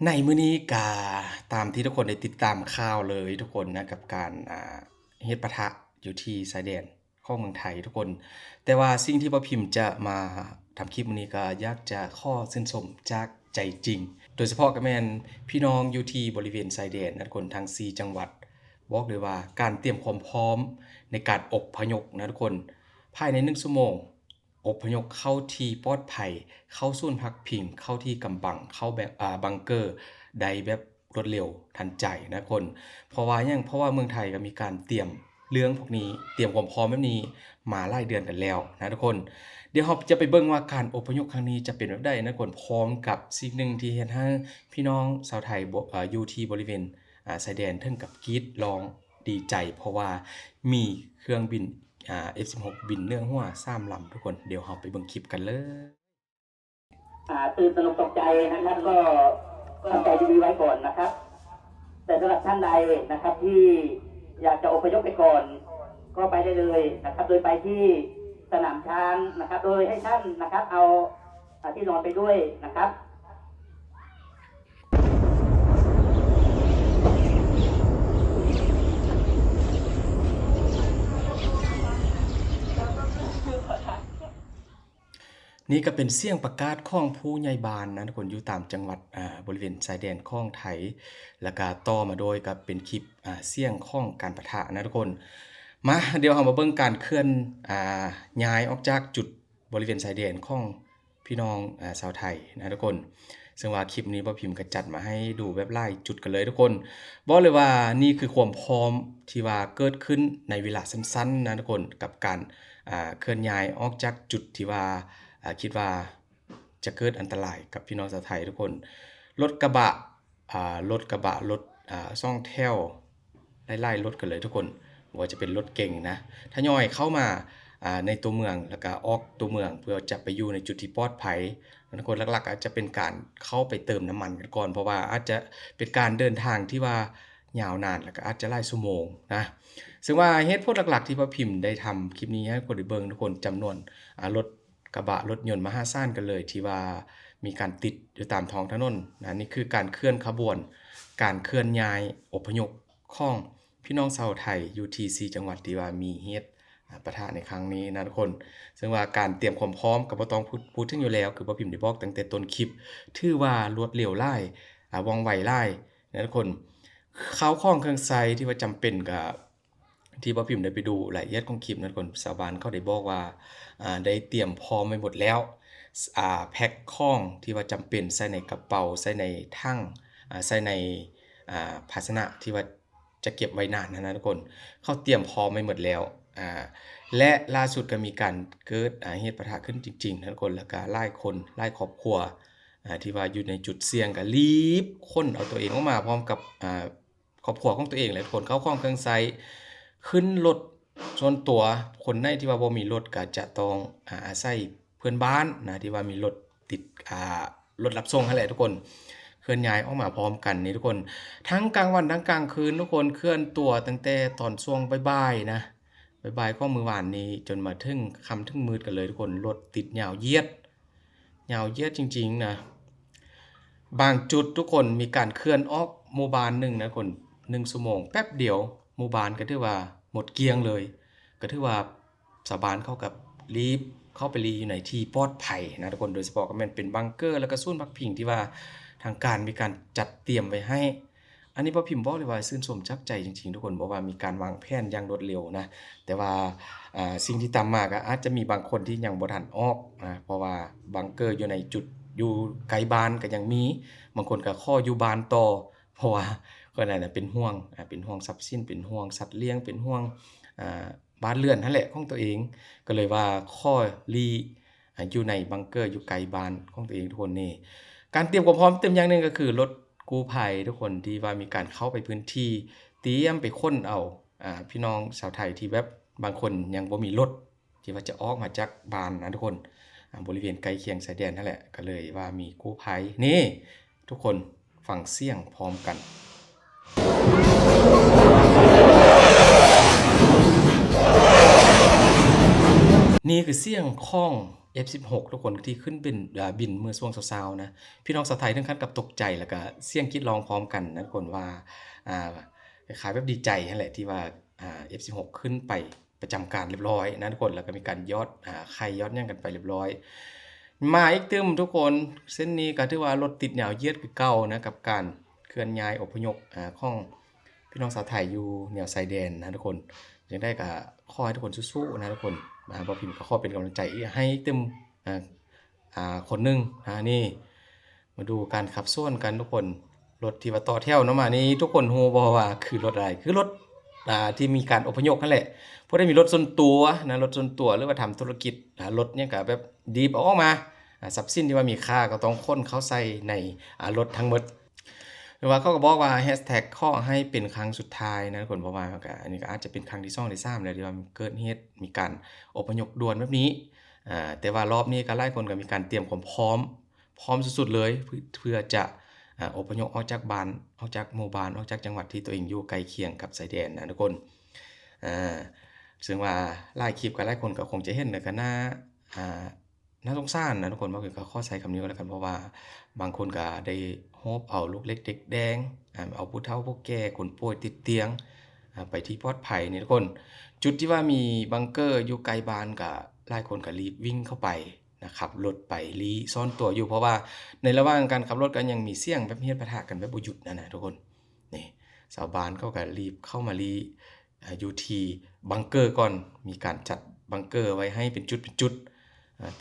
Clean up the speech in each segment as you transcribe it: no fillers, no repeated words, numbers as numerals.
ในมื้อนี้ก็ตามที่ทุกคนได้ติดตามข่าวเลยทุกคนนะกับการเฮ็ดปะทะอยู่ที่ชายแดนของเมืองไทยทุกคนแต่ว่าสิ่งที่บ่พิมพ์จะมาทำคลิปมื้อนี้ก็อยากจะขอชื่นชมจากใจจริงโดยเฉพาะก็แม่นพี่น้องอยู่ที่บริเวณชายแดนนะทุกคนทั้ง4จังหวัดบอกเลยว่าการเตรียมความพร้อมในการอพยพนะทุกคนภายใน1ชั่วโมง อพยพเข้าที่ปลอดภัยเข้าศูนย์พักพิงเข้าที่กำบังเข้าแบบบังเกอร์ได้แบบรวดเร็วทันใจนะคนเพราะว่าเมืองไทยก็มีการเตรียมเรื่องพวกนี้เตรียมความพร้อมแบบนี้มาหลายเดือนกันแล้วนะทุกคนเดี๋ยวเราจะไปเบิ่งว่าการอพยพครั้งนี้จะเป็นแบบใดนะคนพร้อมกับสิ่งหนึ่งที่เฮ็ดให้พี่น้องชาวไทยอยู่ที่บริเวณชายแดนถึงกับกรีดร้องดีใจเพราะว่ามีเครื่องบินF16 บินเนื่องหัว3ลำทุกคนเดี๋ยวเราไปเบิ่งคลิปกันเลยตื่นตระหนกตกใจนะครับก็ทำใจดีๆไว้ก่อนนะครับแต่สำหรับท่านใดนะครับที่อยากจะอพยพไปก่อนก็ไปได้เลยนะครับโดยไปที่สนามช้างนะครับโดยให้ท่านนะครับเอาที่นอนไปด้วยนะครับนี่ก็เป็นเสียงประกาศของผู้ใหญ่บ้านนะทุกคนอยู่ตามจังหวัดบริเวณชายแดนของไทยแล้วก็ต่อมาโดยกับเป็นคลิปเสียงของการปะทะนะทุกคนมาเดี๋ยวเรามาเบิ่งการเคลื่อนย้ายออกจากจุดบริเวณชายแดนของพี่น้องชาวไทยนะทุกคนซึ่งว่าคลิปนี้บ่พิมพ์ก็จัดมาให้ดูแบบไล่จุดกันเลยทุกคนบอกเลยว่านี่คือความพร้อมที่ว่าเกิดขึ้นในเวลาสั้นๆนะทุกคนกับการเคลื่อนย้ายออกจากจุดที่ว่าคิดว่าจะเกิดอันตรายกับพี่น้องชาวไทยทุกคนรถกระบะรถซ่องแถวไล่รถกันเลยทุกคนว่าจะเป็นรถเก่งนะทยอยเข้ามาในตัวเมืองแล้วก็ออกตัวเมืองเพื่อจะไปอยู่ในจุดที่ปลอดภัยทุกคนหลักๆอาจจะเป็นการเข้าไปเติมน้ำมันกันก่อนเพราะว่าอาจจะเป็นการเดินทางที่ว่ายาวนานแล้วก็อาจจะหลายชั่วโมงนะซึ่งว่าเหตุผลหลักๆที่พ่อพิมพ์ได้ทำคลิปนี้ให้คนได้เบิ่งทุกคนจำนวนรถกระบะรถยนต์มหาศาลกันเลยที่ว่ามีการติดอยู่ตามท้องถนนนะนี่คือการเคลื่อนขบวนการเคลื่อนย้ายอพยพของพี่น้องชาวไทยอยู่ที่4จังหวัดที่ว่ามีเหตุปะทะในครั้งนี้นะทุกคนซึ่งว่าการเตรียมความพร้อมก็บ่ต้องพูดถึงอยู่แล้วคือพ่อพิมพ์ได้บอกตั้งแต่ต้นคลิปถือว่ารวดเร็วหลายว่องไวหลายนะทุกคนข้าวของเครื่องใช้ที่ว่าจำเป็นก็ที่พ่อพิมพ์ได้ไปดูรายละเอียดของคลิปนะทุกคนชาวบ้านเขาได้บอกว่าได้เตรียมพร้อมไว้หมดแล้วแพ็คของที่ว่าจำเป็นใส่ในกระเป๋าใส่ในถังใส่ในภาชนะที่ว่าจะเก็บไว้นานนะทุกคนเขาเตรียมพร้อมไว้หมดแล้วและล่าสุดก็มีการเกิดเหตุปะทะขึ้นจริงๆนะทุกคนแล้วก็หลายคนหลายครอบครัวที่ว่าอยู่ในจุดเสี่ยงก็รีบค้นเอาตัวเองออกมาพร้อมกับครอบครัวของตัวเองและทุกคนเข้าของเครื่องใช้ขึ้นรถส่วนตัวคนไหนที่ว่าบ่มีรถก็จะต้องอาศัยเพื่อนบ้านนะที่ว่ามีรถติดรถรับส่งนั่นแหละทุกคนเคลื่อนย้ายออกมาพร้อมกันนี่ทุกคนทั้งกลางวันทั้งกลางคืนทุกคนเคลื่อนตัวตั้งแต่ตอนช่วงบ่ายๆนะบ่ายๆของมื้อวานนี้จนมาถึงค่ำถึงมืดกันเลยทุกคนรถติดยาวเหยียดจริงๆนะบางจุดทุกคนมีการเคลื่อนออกหมู่บ้านนึงนะคน1ชั่วโมงแป๊บเดียวหมู่บ้านก็ถือว่าหมดเกลี้ยงเลยก็ถือว่าชาวบ้านเขากับรีบเข้าไปรีอยู่ในที่ปลอดภัยนะทุกคนโดยเฉพาะก็แม่นเป็นบังเกอร์แล้วก็ศูนย์พักพิงที่ว่าทางการมีการจัดเตรียมไว้ให้อันนี้พ่อพิมพ์บอกเลยว่าชื่นชมจักใจจริงๆทุกคนบอกว่ามีการวางแผนอย่างรวดเร็วนะแต่ว่าสิ่งที่ตามมาก็อาจจะมีบางคนที่ยังบ่ทันออกนะเพราะว่าบังเกอร์อยู่ในจุดอยู่ไกลบ้านก็ยังมีบางคนก็ขออยู่บ้านต่อเพราะว่าก็นั่นน่ะเป็นห่วงทรัพย์สินเป็นห่วงสัตว์เลี้ยงเป็นห่วงบ้านเรือนนั่นแหละของตัวเองก็เลยว่าข้อรีอยู่ในบังเกอร์อยู่ไกลบ้านของตัวเองทุกคนนี่การเตรียมความพร้อมเต็มอย่างหนึงก็คือรถกู้ภัยทุกคนที่ว่ามีการเข้าไปพื้นที่เตรียมไปค้นเอาพี่น้องชาวไทยที่แบบบางคนยังบ่มีรถที่ว่าจะออกมาจากบ้านนะทุกคนบริเวณใกล้เคียงชายแดนนั่นแหละก็เลยว่ามีกู้ภัยนี่ทุกคนฟังเสียงพร้อมกันนี่คือเสียงของ F16 ทุกคนที่ขึ้นเป็นบินเมื่อช่วงเช้าๆนะพี่น้องชาวไทยถึงขั้นกับตกใจแล้วก็เสียงกรีดร้องพร้อมกันนะทุกคนว่าอ่าคล้ายๆแบบดีใจนั่นแหละที่ว่าF16 ขึ้นไปประจำการเรียบร้อยนะทุกคนแล้วก็มีการยอดไข่ยอดหยังกันไปเรียบร้อยมาอีกตึมทุกคนเส้นนี้ก็ถือว่ารถติดยาวเหยียดคือเก่านะกับการเคลื่อนย้ายอพยพของพี่น้องชาวไทยอยู่แนวชายแดนนะทุกคนยังได้ก็ขอให้ทุกคนสู้ๆนะทุกคนบ่พิมพ์ก็ขอเป็นกำลังใจให้ตึมคนหนึงนี่มาดูการขับส่วนกันทุกคนรถที่ว่าต่อแถวเนาะมานี่ทุกคนฮู้บ่ว่าคือรถอะไรคือรถที่มีการอพยพนั่นแหละเพราะได้มีรถส่วนตัวนะรถส่วนตัวหรือว่าทำธุรกิจรถเนี่ยก็แบบดีบเอาออกมาทรัพย์สินที่ว่ามีค่าก็ต้องค้นเข้าใส่ในรถทั้งหมดหรือว่าเขาก็บอกว่าแฮชแท็กขอให้เป็นครั้งสุดท้ายนะทุกคนเพราะว่าอันนี้ก็อาจจะเป็นครั้งที่2ที่3แล้วที่ว่าเกิดเหตุมีการอพยพด่วนแบบนี้แต่ว่ารอบนี้ก็หลายคนก็มีการเตรียมความพร้อมสุดๆเลยเพื่อจะอพยพออกจากบ้านออกจากหมู่บ้านออกจากจังหวัดที่ตัวเองอยู่ใกล้เคียงกับชายแดนนะทุกคนซึ่งว่าหลายคลิปกับหลายคนก็คงจะเห็นแล้วก็น่าสงสารนะทุกคนว่าคือก็ขอใช้คำนี้ก็แล้วกันเพราะว่าบางคนก็ได้โฮปเอาลูกเล็กเด็กแดงเอาผู้เฒ่าผู้แก่คนป่วยติดเตียงไปที่ปลอดภัยนี่ทุกคนจุดที่ว่ามีบังเกอร์อยู่ไกลบ้านก็หลายคนก็รีบวิ่งเข้าไปนะครับรถไปลี้ซ่อนตัวอยู่เพราะว่าในระหว่างการขับรถกันยังมีเสียงแบบเฮียนปะทะกันแบบบ่หยุดนะทุกคนนี่ชาวบ้านเขาก็รีบเข้ามาลี้อยู่ที่บังเกอร์ก่อนมีการจัดบังเกอร์ไว้ให้เป็นจุด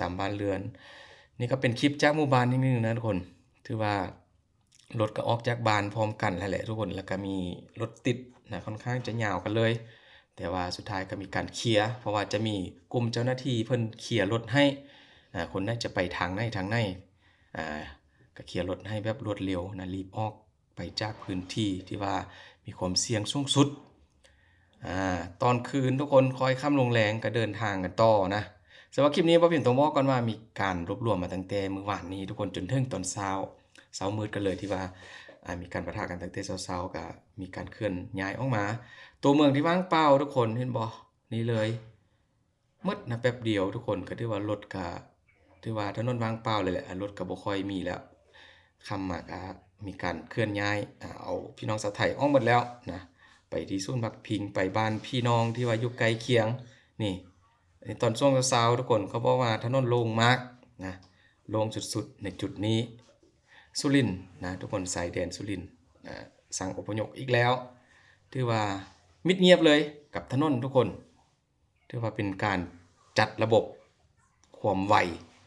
ตามบ้านเรือนนี่ก็เป็นคลิปจากหมู่บ้านนิดนึงนะทุกคนถือว่ารถก็ออกจากบ้านพร้อมกันแหละทุกคนแล้วก็มีรถติดนะค่อนข้างจะยาวกันเลยแต่ว่าสุดท้ายก็มีการเคลียร์เพราะว่าจะมีกลุ่มเจ้าหน้าที่เพิ่นเคลียร์รถให้คนน่าจะไปทางไหนก็เคลียร์รถให้แบบรวดเร็วนะรีบออกไปจากพื้นที่ที่ว่ามีความเสี่ยงสูงสุดตอนคืนทุกคนคอยค่ำลงแรงก็เดินทางกันต่อนะสำหรับคลิปนี้บ่พิมพ์ต้องบอกก่อนว่ามีการรวบรวมมาตั้งแต่มื้อวานนี้ทุกคนจนถึงตอนเช้ามืดกันเลยที่ว่ามีการปะทะกันตั้งแต่เช้าก็มีการเคลื่อนย้ายออกมาตัวเมืองที่ว่างเปล่าทุกคนเห็นบ่นี่เลยมืดนะแป๊บเดียวทุกคนก็ถือว่ารถก็ถือว่าถนนว่างเปล่าเลยแหละรถก็บ่ค่อยมีแล้วค่ำมาก็มีการเคลื่อนย้ายเอาพี่น้องชาวไทยออกหมดแล้วนะไปที่ศูนย์พักพิงไปบ้านพี่น้องที่ว่าอยู่ใกล้เคียงนี่ตอนช่วงเช้าทุกคนเขาบอกว่าถนนโล่งมากนะโล่งสุดๆในจุดนี้สุรินทร์นะทุกคนสายแดนสุรินทร์สั่งอพยพอีกแล้วถือว่ามิดเงียบเลยกับถนนทุกคนถือว่าเป็นการจัดระบบความไว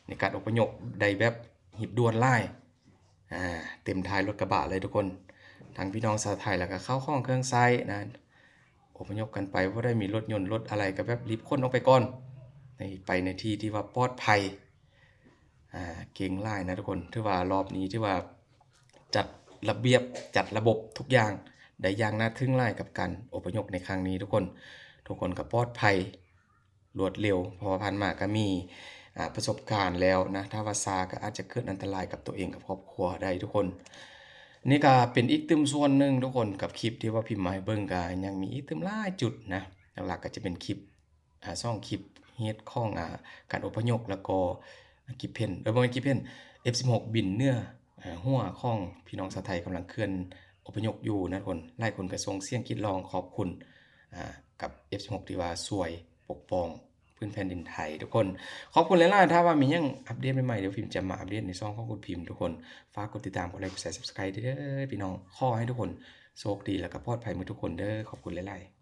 ในการอพยพได้แบบหีบด่วนไล่เต็มท้ายรถกระบะเลยทุกคนทั้งพี่น้องชาวไทยแล้วก็เข้าข้องเครื่องไซนะอพยพกันไปเพราะได้มีรถยนต์รถอะไรก็แบบรีบขนออกไปก่อนไปในที่ที่ว่าปลอดภัยเก่งไล่นะทุกคนถือว่ารอบนี้ที่ว่าจัดระเบียบจัดระบบทุกอย่างได้อย่างน่าทึ่งไล่กับการอพยพในครั้งนี้ทุกคนก็ปลอดภัยรวดเร็วเพราะว่าผ่านมาก็มีประสบการณ์แล้วนะถ้าว่าซาก็อาจจะเกิดอันตรายกับตัวเองกับครอบครัวได้ทุกคนนี่ก็เป็นอีกตึมส่วนหนึ่งทุกคนกับคลิปที่ว่าพิมพ์มาให้เบิ่งก็ยังมีอีกตึมหลายจุดนะหลักๆก็จะเป็นคลิป2คลิปเฮ็ดของการอพยพแล้วก็คลิปเพนบ่แม่นคลิปเพน F16 บินเนื้อหัวของพี่น้องชาวไทยกำลังเคลื่อนอพยพอยู่นะทุกคนหลายคนก็ส่งเสียงกรีดร้องขอบคุณกับ F16 ที่ว่าช่วยปกป้องพื้นแผ่นดินไทยทุกคนขอบคุณหลายๆถ้าว่ามีหยังอัปเดตใหม่ๆเดี๋ยวพิมพ์จะมาอัปเดตในช่องของคุณพิมพ์ทุกคนฝากกดติดตามกดไลค์กดแชร์ Subscribe เด้อพี่น้องขอให้ทุกคนโชคดีแล้วก็ปลอดภัยหมดทุกคนเด้อขอบคุณหลายๆ